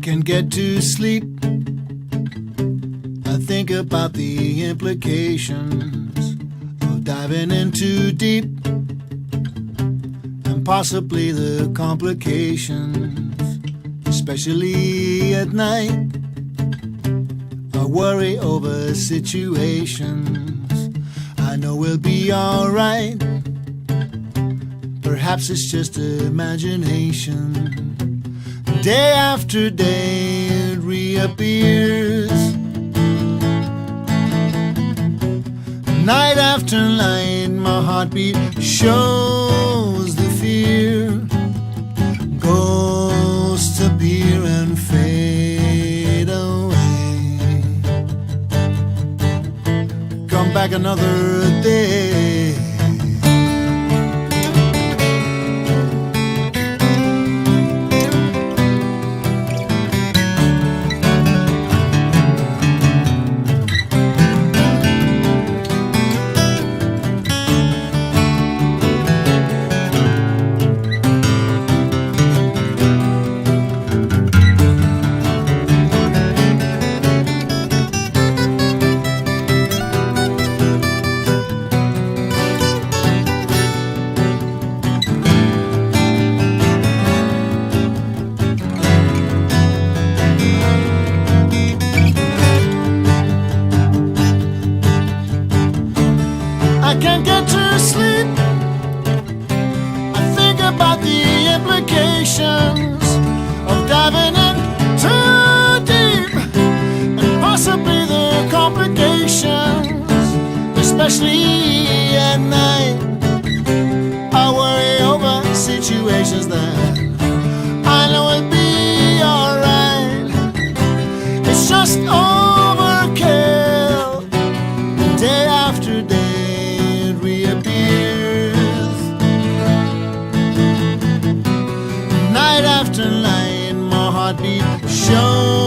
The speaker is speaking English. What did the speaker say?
can't get to sleep. I think about the implications of diving in too deep, and possibly the complications, especially at night. I worry over situations I know we'll be alright. Perhaps it's just imagination. Day after day it reappears. Night after night my heartbeat shows the fear. Ghosts appear and fade away. Come back another day. I can't get to sleep. I think about the implications of diving in too deep, and possibly the complications, especially at night. I worry over situations that I know will be alright. It's just overkill. Day after day night after night, my heartbeat shows